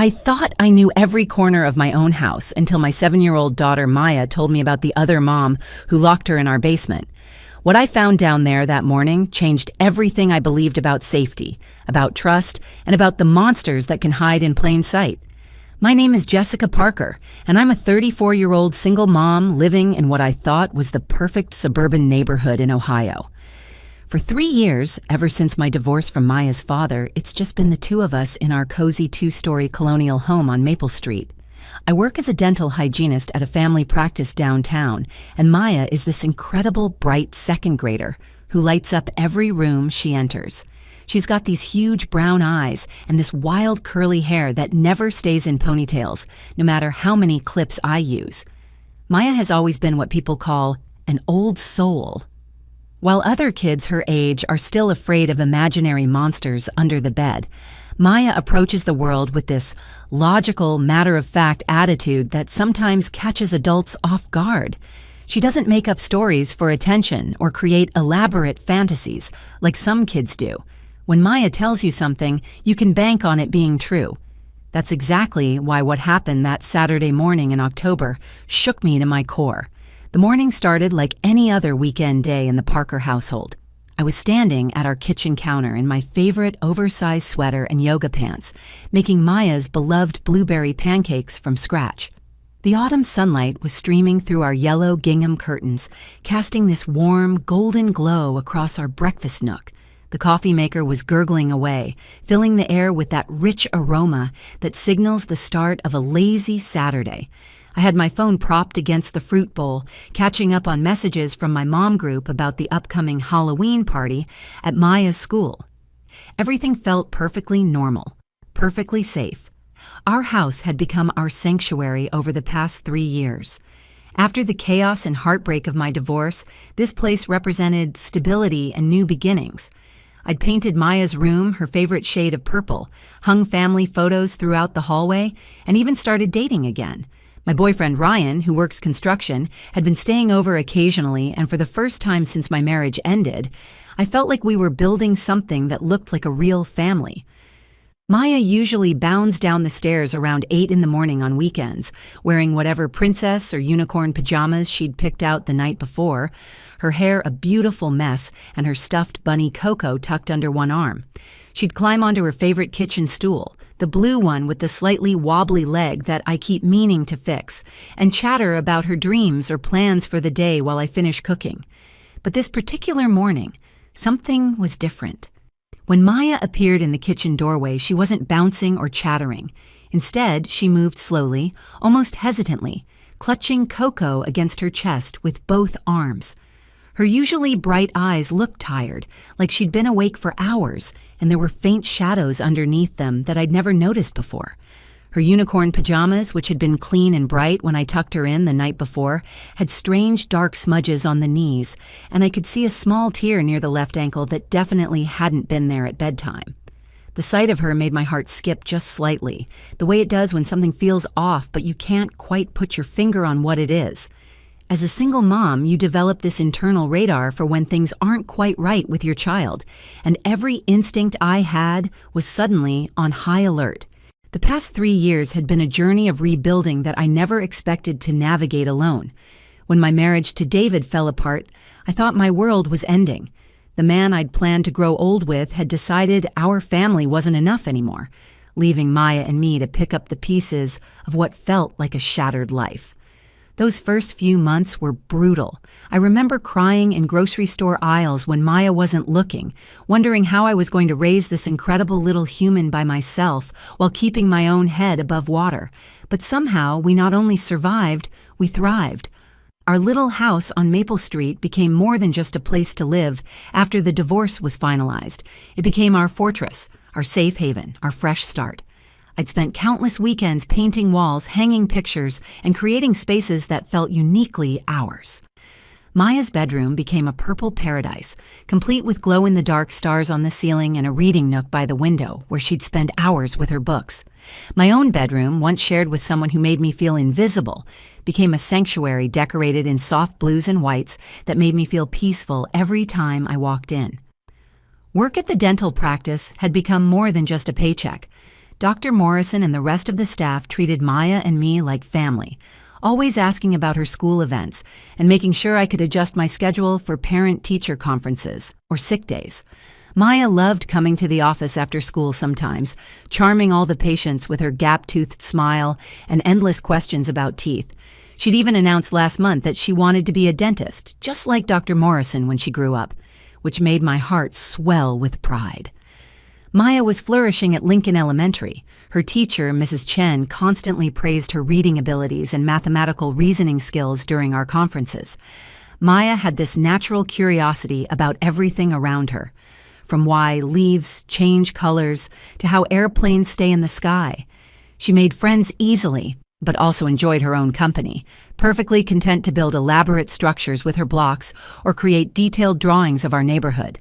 I thought I knew every corner of my own house until my 7-year-old daughter Maya told me about the other mom who locked her in our basement. What I found down there that morning changed everything I believed about safety, about trust, and about the monsters that can hide in plain sight. My name is Jessica Parker, and I'm a 34-year-old single mom living in what I thought was the perfect suburban neighborhood in Ohio. For 3 years, ever since my divorce from Maya's father, it's just been the two of us in our cozy 2-story colonial home on Maple Street. I work as a dental hygienist at a family practice downtown, and Maya is this incredible, bright second grader who lights up every room she enters. She's got these huge brown eyes and this wild curly hair that never stays in ponytails, no matter how many clips I use. Maya has always been what people call an old soul. While other kids her age are still afraid of imaginary monsters under the bed, Maya approaches the world with this logical, matter-of-fact attitude that sometimes catches adults off guard. She doesn't make up stories for attention or create elaborate fantasies like some kids do. When Maya tells you something, you can bank on it being true. That's exactly why what happened that Saturday morning in October shook me to my core. The morning started like any other weekend day in the Parker household. I was standing at our kitchen counter in my favorite oversized sweater and yoga pants, making Maya's beloved blueberry pancakes from scratch. The autumn sunlight was streaming through our yellow gingham curtains, casting this warm, golden glow across our breakfast nook. The coffee maker was gurgling away, filling the air with that rich aroma that signals the start of a lazy Saturday. I had my phone propped against the fruit bowl, catching up on messages from my mom group about the upcoming Halloween party at Maya's school. Everything felt perfectly normal, perfectly safe. Our house had become our sanctuary over the past 3 years. After the chaos and heartbreak of my divorce, this place represented stability and new beginnings. I'd painted Maya's room her favorite shade of purple, hung family photos throughout the hallway, and even started dating again. My boyfriend Ryan, who works construction, had been staying over occasionally, and for the first time since my marriage ended, I felt like we were building something that looked like a real family. Maya usually bounds down the stairs around 8 in the morning on weekends, wearing whatever princess or unicorn pajamas she'd picked out the night before, her hair a beautiful mess and her stuffed bunny Coco tucked under one arm. She'd climb onto her favorite kitchen stool, the blue one with the slightly wobbly leg that I keep meaning to fix, and chatter about her dreams or plans for the day while I finish cooking. But this particular morning, something was different. When Maya appeared in the kitchen doorway, she wasn't bouncing or chattering. Instead, she moved slowly, almost hesitantly, clutching Coco against her chest with both arms. Her usually bright eyes looked tired, like she'd been awake for hours, and there were faint shadows underneath them that I'd never noticed before. Her unicorn pajamas, which had been clean and bright when I tucked her in the night before, had strange dark smudges on the knees, and I could see a small tear near the left ankle that definitely hadn't been there at bedtime. The sight of her made my heart skip just slightly, the way it does when something feels off but you can't quite put your finger on what it is. As a single mom, you develop this internal radar for when things aren't quite right with your child, and every instinct I had was suddenly on high alert. The past 3 years had been a journey of rebuilding that I never expected to navigate alone. When my marriage to David fell apart, I thought my world was ending. The man I'd planned to grow old with had decided our family wasn't enough anymore, leaving Maya and me to pick up the pieces of what felt like a shattered life. Those first few months were brutal. I remember crying in grocery store aisles when Maya wasn't looking, wondering how I was going to raise this incredible little human by myself while keeping my own head above water. But somehow we not only survived, we thrived. Our little house on Maple Street became more than just a place to live after the divorce was finalized. It became our fortress, our safe haven, our fresh start. I'd spent countless weekends painting walls, hanging pictures, and creating spaces that felt uniquely ours. Maya's bedroom became a purple paradise, complete with glow-in-the-dark stars on the ceiling and a reading nook by the window where she'd spend hours with her books. My own bedroom, once shared with someone who made me feel invisible, became a sanctuary decorated in soft blues and whites that made me feel peaceful every time I walked in. Work at the dental practice had become more than just a paycheck. Dr. Morrison and the rest of the staff treated Maya and me like family, always asking about her school events and making sure I could adjust my schedule for parent-teacher conferences or sick days. Maya loved coming to the office after school sometimes, charming all the patients with her gap-toothed smile and endless questions about teeth. She'd even announced last month that she wanted to be a dentist, just like Dr. Morrison when she grew up, which made my heart swell with pride. Maya was flourishing at Lincoln Elementary. Her teacher, Mrs. Chen, constantly praised her reading abilities and mathematical reasoning skills during our conferences. Maya had this natural curiosity about everything around her, from why leaves change colors to how airplanes stay in the sky. She made friends easily, but also enjoyed her own company, perfectly content to build elaborate structures with her blocks or create detailed drawings of our neighborhood.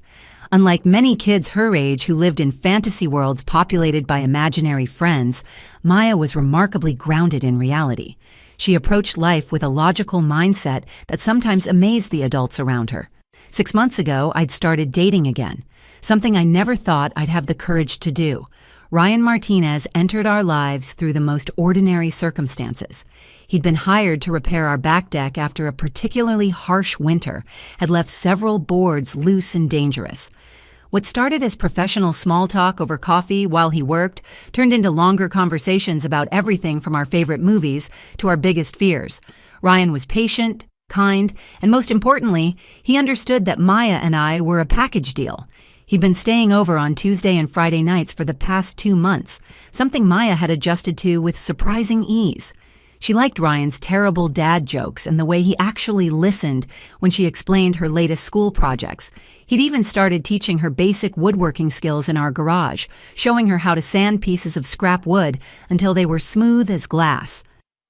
Unlike many kids her age who lived in fantasy worlds populated by imaginary friends, Maya was remarkably grounded in reality. She approached life with a logical mindset that sometimes amazed the adults around her. 6 months ago, I'd started dating again, something I never thought I'd have the courage to do. Ryan Martinez entered our lives through the most ordinary circumstances. He'd been hired to repair our back deck after a particularly harsh winter had left several boards loose and dangerous. What started as professional small talk over coffee while he worked turned into longer conversations about everything from our favorite movies to our biggest fears. Ryan was patient, kind, and most importantly, he understood that Maya and I were a package deal. He'd been staying over on Tuesday and Friday nights for the past 2 months, something Maya had adjusted to with surprising ease. She liked Ryan's terrible dad jokes and the way he actually listened when she explained her latest school projects. He'd even started teaching her basic woodworking skills in our garage, showing her how to sand pieces of scrap wood until they were smooth as glass.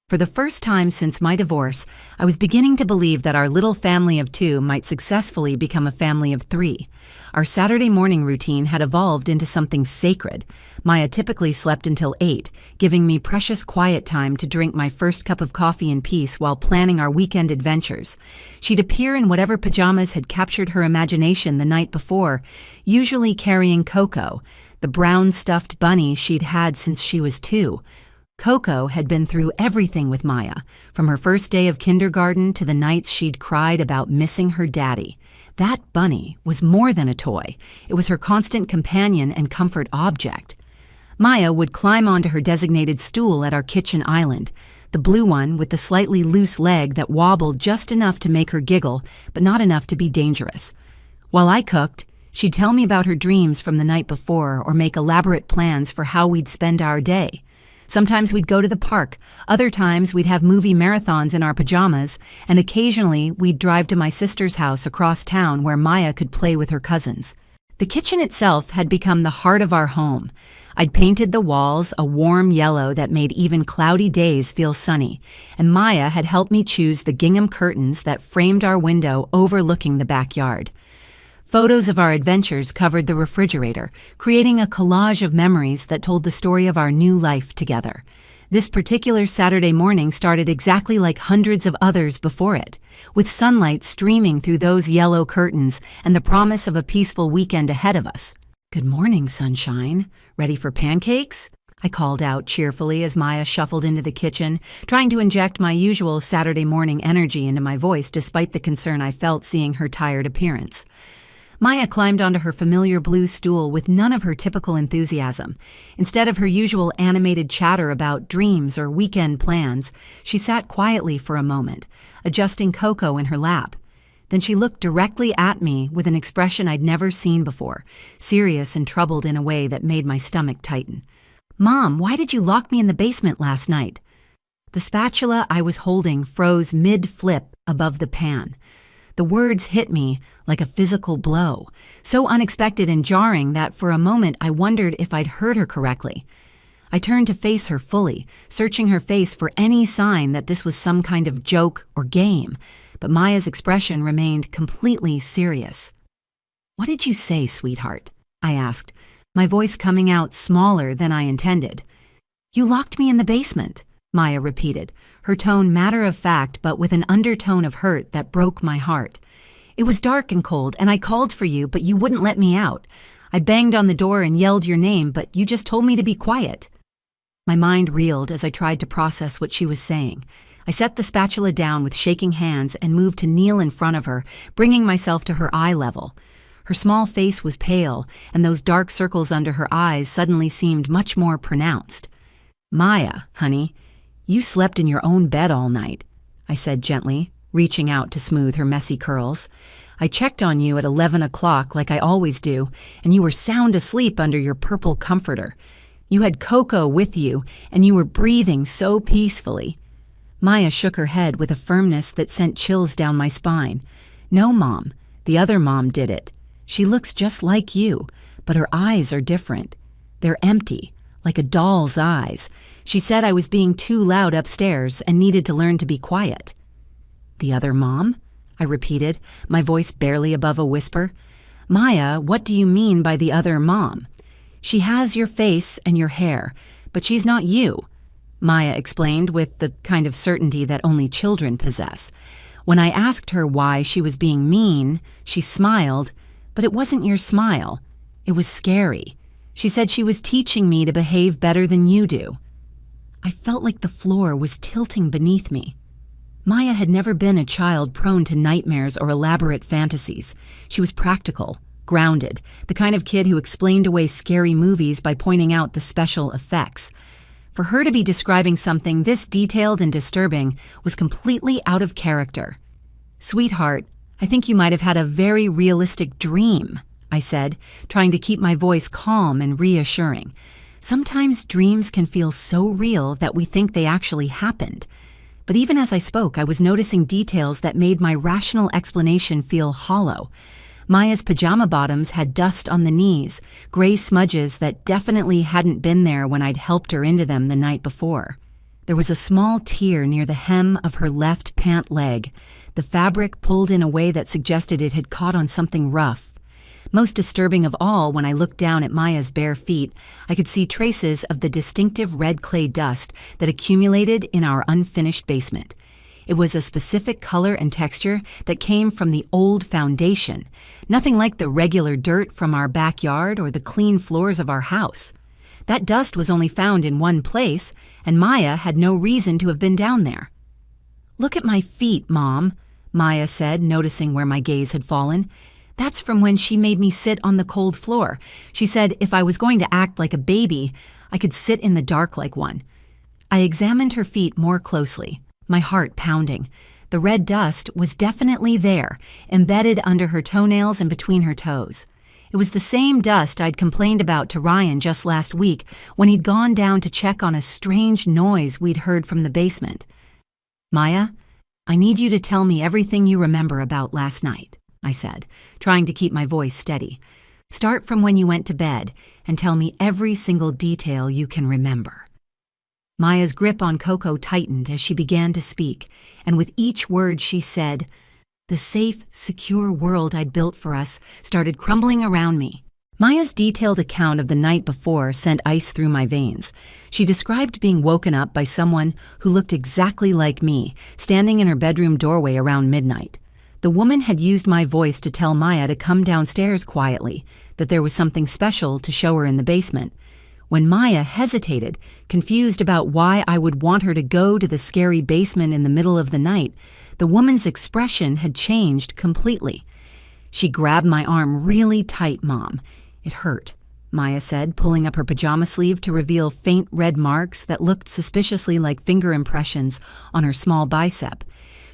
For the first time since my divorce, I was beginning to believe that our little family of 2 might successfully become a family of 3. Our Saturday morning routine had evolved into something sacred. Maya typically slept until 8, giving me precious quiet time to drink my first cup of coffee in peace while planning our weekend adventures. She'd appear in whatever pajamas had captured her imagination the night before, usually carrying Coco, the brown stuffed bunny she'd had since she was 2. Coco had been through everything with Maya, from her first day of kindergarten to the nights she'd cried about missing her daddy. That bunny was more than a toy. It was her constant companion and comfort object. Maya would climb onto her designated stool at our kitchen island, the blue one with the slightly loose leg that wobbled just enough to make her giggle, but not enough to be dangerous. While I cooked, she'd tell me about her dreams from the night before or make elaborate plans for how we'd spend our day. Sometimes we'd go to the park, other times we'd have movie marathons in our pajamas, and occasionally we'd drive to my sister's house across town where Maya could play with her cousins. The kitchen itself had become the heart of our home. I'd painted the walls a warm yellow that made even cloudy days feel sunny, and Maya had helped me choose the gingham curtains that framed our window overlooking the backyard. Photos of our adventures covered the refrigerator, creating a collage of memories that told the story of our new life together. This particular Saturday morning started exactly like hundreds of others before it, with sunlight streaming through those yellow curtains and the promise of a peaceful weekend ahead of us. "Good morning, sunshine. Ready for pancakes?" I called out cheerfully as Maya shuffled into the kitchen, trying to inject my usual Saturday morning energy into my voice despite the concern I felt seeing her tired appearance. Maya climbed onto her familiar blue stool with none of her typical enthusiasm. Instead of her usual animated chatter about dreams or weekend plans, she sat quietly for a moment, adjusting Coco in her lap. Then she looked directly at me with an expression I'd never seen before, serious and troubled in a way that made my stomach tighten. "Mom, why did you lock me in the basement last night?" The spatula I was holding froze mid-flip above the pan. The words hit me like a physical blow, so unexpected and jarring that for a moment I wondered if I'd heard her correctly. I turned to face her fully, searching her face for any sign that this was some kind of joke or game, but Maya's expression remained completely serious. "What did you say, sweetheart?" I asked, my voice coming out smaller than I intended. "You locked me in the basement," Maya repeated, her tone matter-of-fact but with an undertone of hurt that broke my heart. "It was dark and cold, and I called for you, but you wouldn't let me out. I banged on the door and yelled your name, but you just told me to be quiet." My mind reeled as I tried to process what she was saying. I set the spatula down with shaking hands and moved to kneel in front of her, bringing myself to her eye level. Her small face was pale, and those dark circles under her eyes suddenly seemed much more pronounced. "Maya, honey, you slept in your own bed all night," I said gently, reaching out to smooth her messy curls. "I checked on you at 11 o'clock like I always do, and you were sound asleep under your purple comforter. You had Coco with you, and you were breathing so peacefully." Maya shook her head with a firmness that sent chills down my spine. "No, Mom, the other mom did it. She looks just like you, but her eyes are different. They're empty, like a doll's eyes. She said I was being too loud upstairs and needed to learn to be quiet." "The other mom?" I repeated, my voice barely above a whisper. "Maya, what do you mean by the other mom?" "She has your face and your hair, but she's not you," Maya explained with the kind of certainty that only children possess. When I asked her why she was being mean, she smiled, but it wasn't your smile. It was scary. She said she was teaching me to behave better than you do. I felt like the floor was tilting beneath me. Maya had never been a child prone to nightmares or elaborate fantasies. She was practical, grounded, the kind of kid who explained away scary movies by pointing out the special effects. For her to be describing something this detailed and disturbing was completely out of character. "Sweetheart, I think you might have had a very realistic dream," I said, trying to keep my voice calm and reassuring. Sometimes dreams can feel so real that we think they actually happened. But even as I spoke, I was noticing details that made my rational explanation feel hollow. Maya's pajama bottoms had dust on the knees, gray smudges that definitely hadn't been there when I'd helped her into them the night before. There was a small tear near the hem of her left pant leg, the fabric pulled in a way that suggested it had caught on something rough. Most disturbing of all, when I looked down at Maya's bare feet, I could see traces of the distinctive red clay dust that accumulated in our unfinished basement. It was a specific color and texture that came from the old foundation, nothing like the regular dirt from our backyard or the clean floors of our house. That dust was only found in one place, and Maya had no reason to have been down there. "Look at my feet, Mom," Maya said, noticing where my gaze had fallen. "That's from when she made me sit on the cold floor. She said if I was going to act like a baby, I could sit in the dark like one." I examined her feet more closely, my heart pounding. The red dust was definitely there, embedded under her toenails and between her toes. It was the same dust I'd complained about to Ryan just last week when he'd gone down to check on a strange noise we'd heard from the basement. "Maya, I need you to tell me everything you remember about last night," I said, trying to keep my voice steady. "Start from when you went to bed and tell me every single detail you can remember." Maya's grip on Coco tightened as she began to speak, and with each word she said, the safe, secure world I'd built for us started crumbling around me. Maya's detailed account of the night before sent ice through my veins. She described being woken up by someone who looked exactly like me, standing in her bedroom doorway around midnight. The woman had used my voice to tell Maya to come downstairs quietly, that there was something special to show her in the basement. When Maya hesitated, confused about why I would want her to go to the scary basement in the middle of the night, the woman's expression had changed completely. She grabbed my arm really tight, Mom. "It hurt," Maya said, pulling up her pajama sleeve to reveal faint red marks that looked suspiciously like finger impressions on her small bicep.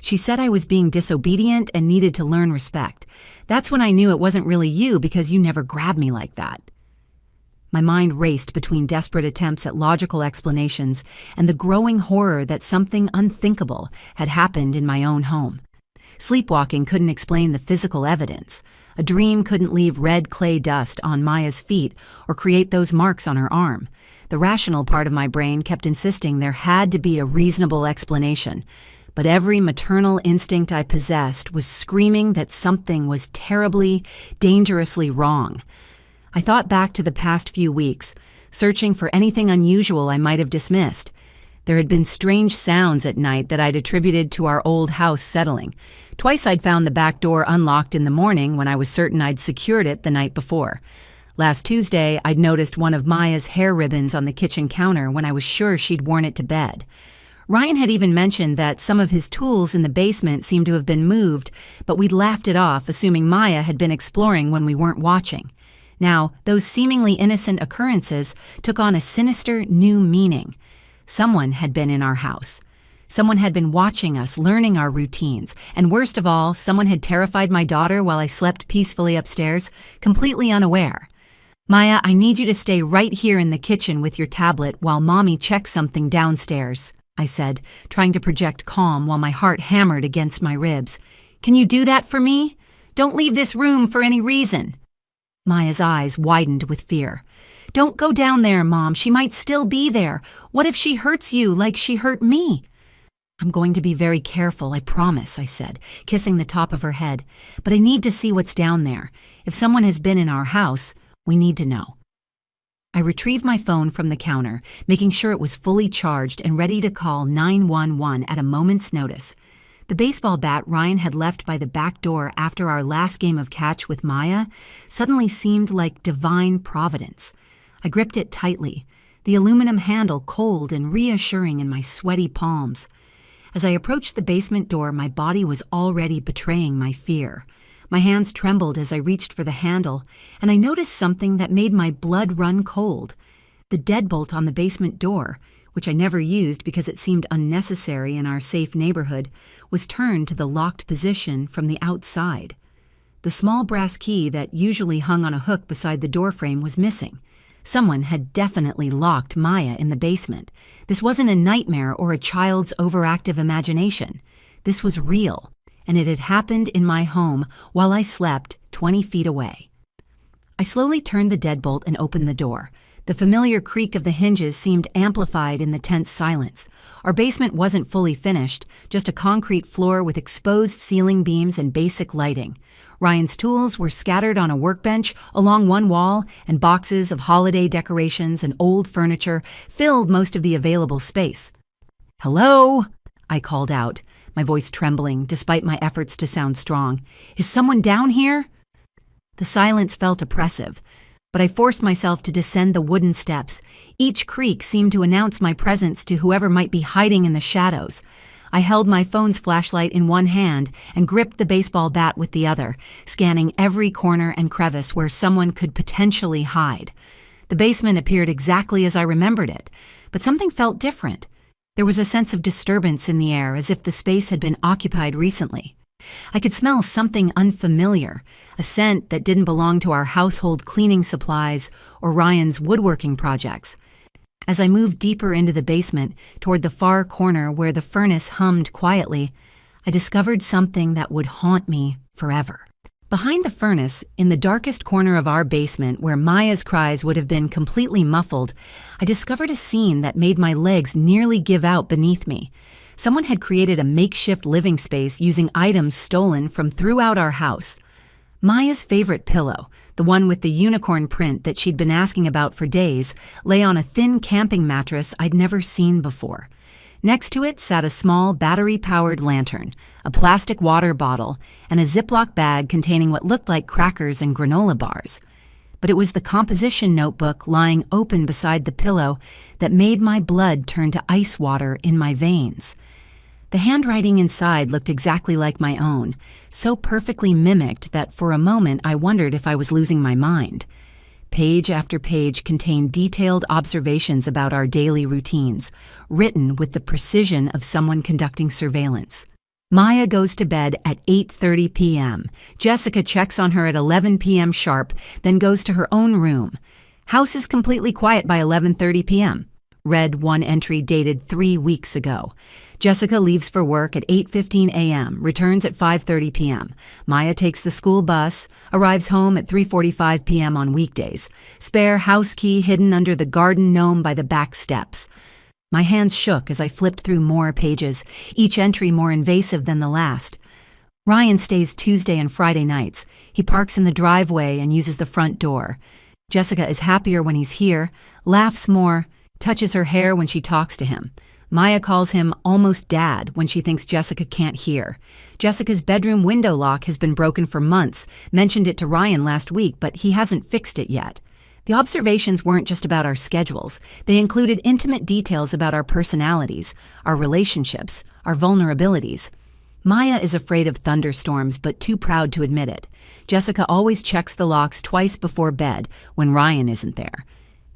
She said I was being disobedient and needed to learn respect. That's when I knew it wasn't really you because you never grabbed me like that. My mind raced between desperate attempts at logical explanations and the growing horror that something unthinkable had happened in my own home. Sleepwalking couldn't explain the physical evidence. A dream couldn't leave red clay dust on Maya's feet or create those marks on her arm. The rational part of my brain kept insisting there had to be a reasonable explanation, but every maternal instinct I possessed was screaming that something was terribly, dangerously wrong. I thought back to the past few weeks, searching for anything unusual I might have dismissed. There had been strange sounds at night that I'd attributed to our old house settling. Twice I'd found the back door unlocked in the morning when I was certain I'd secured it the night before. Last Tuesday, I'd noticed one of Maya's hair ribbons on the kitchen counter when I was sure she'd worn it to bed. Ryan had even mentioned that some of his tools in the basement seemed to have been moved, but we'd laughed it off, assuming Maya had been exploring when we weren't watching. Now, those seemingly innocent occurrences took on a sinister new meaning. Someone had been in our house. Someone had been watching us, learning our routines, and worst of all, someone had terrified my daughter while I slept peacefully upstairs, completely unaware. "Maya, I need you to stay right here in the kitchen with your tablet while Mommy checks something downstairs," I said, trying to project calm while my heart hammered against my ribs. "Can you do that for me? Don't leave this room for any reason." Maya's eyes widened with fear. "Don't go down there, Mom. She might still be there. What if she hurts you like she hurt me?" "I'm going to be very careful, I promise," I said, kissing the top of her head. "But I need to see what's down there. If someone has been in our house, we need to know." I retrieved my phone from the counter, making sure it was fully charged and ready to call 911 at a moment's notice. The baseball bat Ryan had left by the back door after our last game of catch with Maya suddenly seemed like divine providence. I gripped it tightly, the aluminum handle cold and reassuring in my sweaty palms. As I approached the basement door, my body was already betraying my fear. My hands trembled as I reached for the handle, and I noticed something that made my blood run cold. The deadbolt on the basement door, which I never used because it seemed unnecessary in our safe neighborhood, was turned to the locked position from the outside. The small brass key that usually hung on a hook beside the doorframe was missing. Someone had definitely locked Maya in the basement. This wasn't a nightmare or a child's overactive imagination. This was real. And it had happened in my home while I slept 20 feet away. I slowly turned the deadbolt and opened the door. The familiar creak of the hinges seemed amplified in the tense silence. Our basement wasn't fully finished, just a concrete floor with exposed ceiling beams and basic lighting. Ryan's tools were scattered on a workbench along one wall, and boxes of holiday decorations and old furniture filled most of the available space. "Hello?" I called out, my voice trembling despite my efforts to sound strong. "Is someone down here?" The silence felt oppressive, but I forced myself to descend the wooden steps. Each creak seemed to announce my presence to whoever might be hiding in the shadows. I held my phone's flashlight in one hand and gripped the baseball bat with the other, scanning every corner and crevice where someone could potentially hide. The basement appeared exactly as I remembered it, but something felt different. There was a sense of disturbance in the air, as if the space had been occupied recently. I could smell something unfamiliar, a scent that didn't belong to our household cleaning supplies or Ryan's woodworking projects. As I moved deeper into the basement, toward the far corner where the furnace hummed quietly, I discovered something that would haunt me forever. Behind the furnace, in the darkest corner of our basement where Maya's cries would have been completely muffled, I discovered a scene that made my legs nearly give out beneath me. Someone had created a makeshift living space using items stolen from throughout our house. Maya's favorite pillow, the one with the unicorn print that she'd been asking about for days, lay on a thin camping mattress I'd never seen before. Next to it sat a small battery-powered lantern, a plastic water bottle, and a Ziploc bag containing what looked like crackers and granola bars. But it was the composition notebook lying open beside the pillow that made my blood turn to ice water in my veins. The handwriting inside looked exactly like my own, so perfectly mimicked that for a moment I wondered if I was losing my mind. Page after page contained detailed observations about our daily routines, written with the precision of someone conducting surveillance. Maya goes to bed at 8:30 p.m. Jessica checks on her at 11 p.m. sharp, then goes to her own room. House is completely quiet by 11:30 p.m. Read one entry dated 3 weeks ago. Jessica leaves for work at 8:15 a.m., returns at 5:30 p.m. Maya takes the school bus, arrives home at 3:45 p.m. on weekdays. Spare house key hidden under the garden gnome by the back steps. My hands shook as I flipped through more pages, each entry more invasive than the last. Ryan stays Tuesday and Friday nights. He parks in the driveway and uses the front door. Jessica is happier when he's here, laughs more, touches her hair when she talks to him. Maya calls him almost dad when she thinks Jessica can't hear. Jessica's bedroom window lock has been broken for months, mentioned it to Ryan last week, but he hasn't fixed it yet. The observations weren't just about our schedules. They included intimate details about our personalities, our relationships, our vulnerabilities. Maya is afraid of thunderstorms, but too proud to admit it. Jessica always checks the locks twice before bed when Ryan isn't there.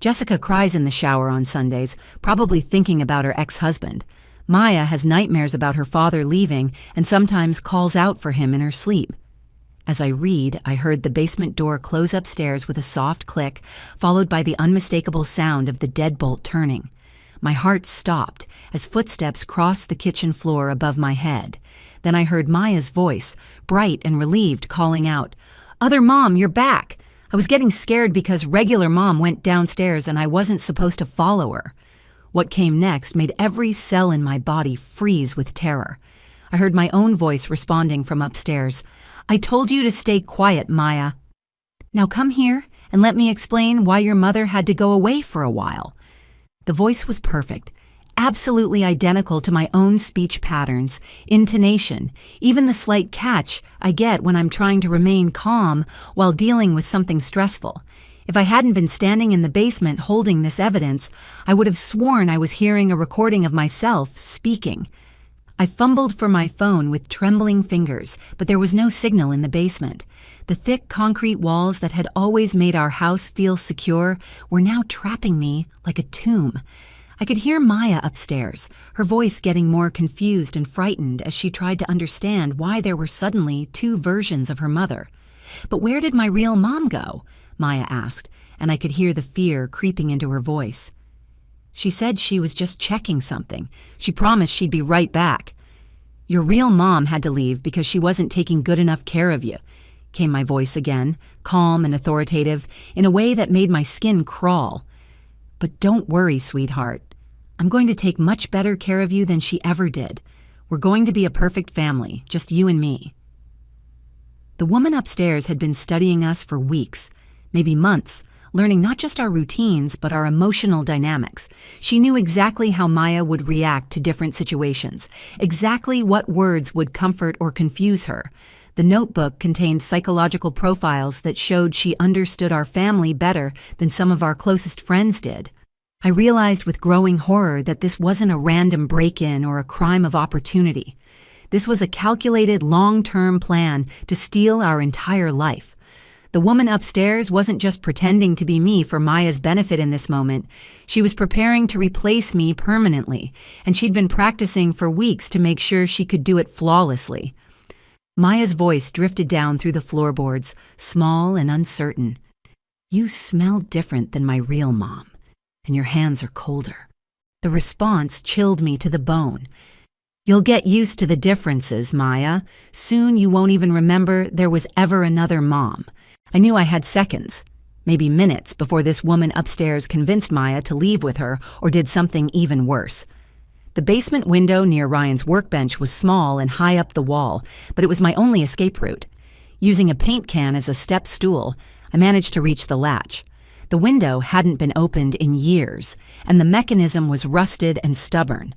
Jessica cries in the shower on Sundays, probably thinking about her ex-husband. Maya has nightmares about her father leaving and sometimes calls out for him in her sleep. As I read, I heard the basement door close upstairs with a soft click, followed by the unmistakable sound of the deadbolt turning. My heart stopped as footsteps crossed the kitchen floor above my head. Then I heard Maya's voice, bright and relieved, calling out, "Other Mom, you're back!" I was getting scared because regular Mom went downstairs and I wasn't supposed to follow her. What came next made every cell in my body freeze with terror. I heard my own voice responding from upstairs. "I told you to stay quiet, Maya. Now come here and let me explain why your mother had to go away for a while." The voice was perfect, absolutely identical to my own speech patterns, intonation, even the slight catch I get when I'm trying to remain calm while dealing with something stressful. If I hadn't been standing in the basement holding this evidence, I would have sworn I was hearing a recording of myself speaking. I fumbled for my phone with trembling fingers, but there was no signal in the basement. The thick concrete walls that had always made our house feel secure were now trapping me like a tomb. I could hear Maya upstairs, her voice getting more confused and frightened as she tried to understand why there were suddenly two versions of her mother. "But where did my real mom go?" Maya asked, and I could hear the fear creeping into her voice. "She said she was just checking something. She promised she'd be right back." "Your real mom had to leave because she wasn't taking good enough care of you," came my voice again, calm and authoritative, in a way that made my skin crawl. "But don't worry, sweetheart. I'm going to take much better care of you than she ever did. We're going to be a perfect family, just you and me." The woman upstairs had been studying us for weeks, maybe months, learning not just our routines, but our emotional dynamics. She knew exactly how Maya would react to different situations, exactly what words would comfort or confuse her. The notebook contained psychological profiles that showed she understood our family better than some of our closest friends did. I realized with growing horror that this wasn't a random break-in or a crime of opportunity. This was a calculated, long-term plan to steal our entire life. The woman upstairs wasn't just pretending to be me for Maya's benefit in this moment. She was preparing to replace me permanently, and she'd been practicing for weeks to make sure she could do it flawlessly. Maya's voice drifted down through the floorboards, small and uncertain. "You smell different than my real mom, and your hands are colder." The response chilled me to the bone. "You'll get used to the differences, Maya. Soon you won't even remember there was ever another mom." I knew I had seconds, maybe minutes, before this woman upstairs convinced Maya to leave with her or did something even worse. The basement window near Ryan's workbench was small and high up the wall, but it was my only escape route. Using a paint can as a step stool, I managed to reach the latch. The window hadn't been opened in years, and the mechanism was rusted and stubborn.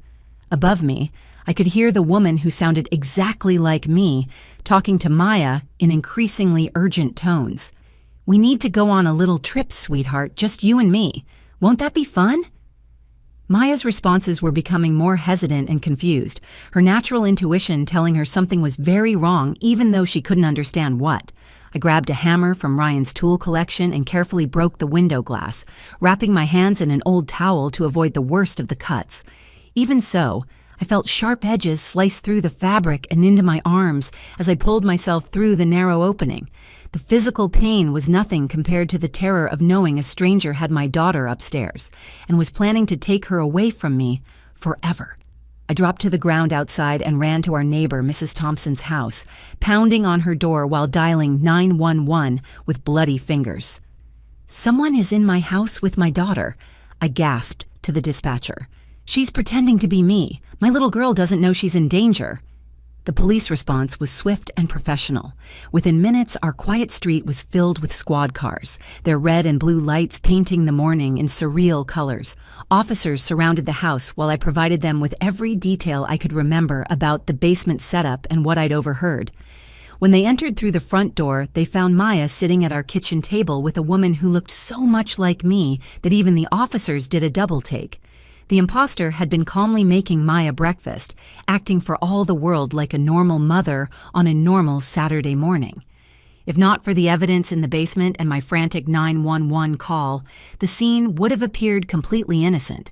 Above me, I could hear the woman who sounded exactly like me talking to Maya in increasingly urgent tones. "We need to go on a little trip, sweetheart, just you and me. Won't that be fun?" Maya's responses were becoming more hesitant and confused, her natural intuition telling her something was very wrong even though she couldn't understand what. I grabbed a hammer from Ryan's tool collection and carefully broke the window glass, wrapping my hands in an old towel to avoid the worst of the cuts. Even so, I felt sharp edges slice through the fabric and into my arms as I pulled myself through the narrow opening. The physical pain was nothing compared to the terror of knowing a stranger had my daughter upstairs and was planning to take her away from me forever. I dropped to the ground outside and ran to our neighbor, Mrs. Thompson's house, pounding on her door while dialing 911 with bloody fingers. "Someone is in my house with my daughter," I gasped to the dispatcher. "She's pretending to be me. My little girl doesn't know she's in danger." The police response was swift and professional. Within minutes, our quiet street was filled with squad cars, their red and blue lights painting the morning in surreal colors. Officers surrounded the house while I provided them with every detail I could remember about the basement setup and what I'd overheard. When they entered through the front door, they found Maya sitting at our kitchen table with a woman who looked so much like me that even the officers did a double take. The imposter had been calmly making Maya breakfast, acting for all the world like a normal mother on a normal Saturday morning. If not for the evidence in the basement and my frantic 911 call, the scene would have appeared completely innocent.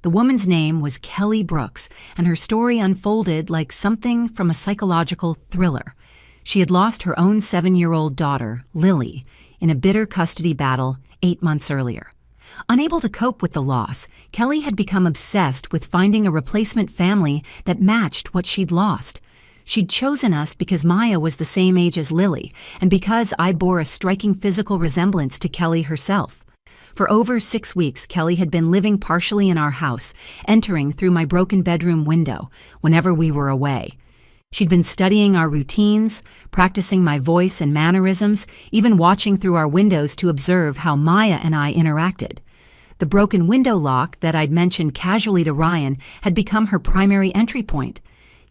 The woman's name was Kelly Brooks, and her story unfolded like something from a psychological thriller. She had lost her own 7-year-old daughter, Lily, in a bitter custody battle 8 months earlier. Unable to cope with the loss, Kelly had become obsessed with finding a replacement family that matched what she'd lost. She'd chosen us because Maya was the same age as Lily, and because I bore a striking physical resemblance to Kelly herself. For over 6 weeks, Kelly had been living partially in our house, entering through my broken bedroom window whenever we were away. She'd been studying our routines, practicing my voice and mannerisms, even watching through our windows to observe how Maya and I interacted. The broken window lock that I'd mentioned casually to Ryan had become her primary entry point.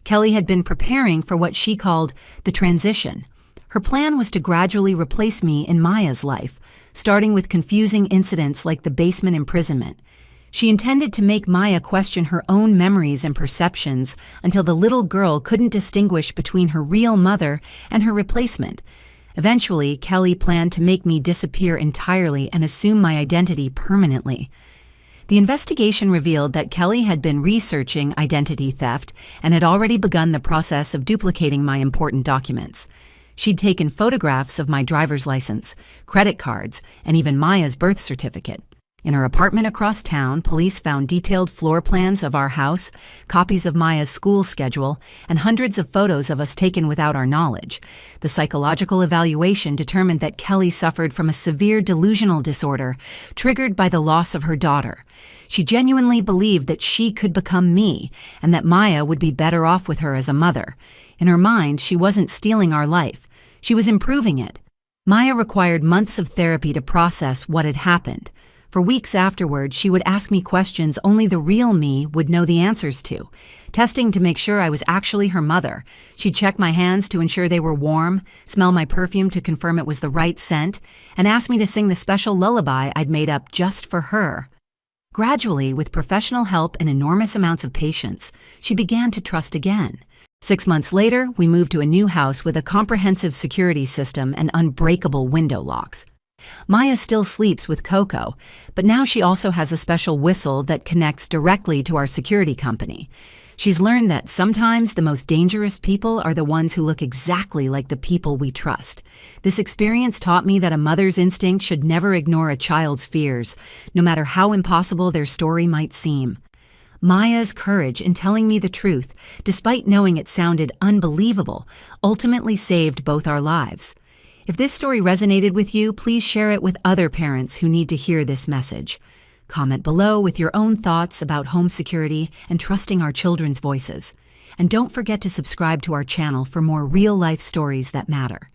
Kelly had been preparing for what she called the transition. Her plan was to gradually replace me in Maya's life, starting with confusing incidents like the basement imprisonment. She intended to make Maya question her own memories and perceptions until the little girl couldn't distinguish between her real mother and her replacement. Eventually, Kelly planned to make me disappear entirely and assume my identity permanently. The investigation revealed that Kelly had been researching identity theft and had already begun the process of duplicating my important documents. She'd taken photographs of my driver's license, credit cards, and even Maya's birth certificate. In her apartment across town, police found detailed floor plans of our house, copies of Maya's school schedule, and hundreds of photos of us taken without our knowledge. The psychological evaluation determined that Kelly suffered from a severe delusional disorder triggered by the loss of her daughter. She genuinely believed that she could become me and that Maya would be better off with her as a mother. In her mind, she wasn't stealing our life. She was improving it. Maya required months of therapy to process what had happened. For weeks afterward, she would ask me questions only the real me would know the answers to. Testing to make sure I was actually her mother. She'd check my hands to ensure they were warm, smell my perfume to confirm it was the right scent, and ask me to sing the special lullaby I'd made up just for her. Gradually, with professional help and enormous amounts of patience, she began to trust again. 6 months later, we moved to a new house with a comprehensive security system and unbreakable window locks. Maya still sleeps with Coco, but now she also has a special whistle that connects directly to our security company. She's learned that sometimes the most dangerous people are the ones who look exactly like the people we trust. This experience taught me that a mother's instinct should never ignore a child's fears, no matter how impossible their story might seem. Maya's courage in telling me the truth, despite knowing it sounded unbelievable, ultimately saved both our lives. If this story resonated with you, please share it with other parents who need to hear this message. Comment below with your own thoughts about home security and trusting our children's voices. And don't forget to subscribe to our channel for more real-life stories that matter.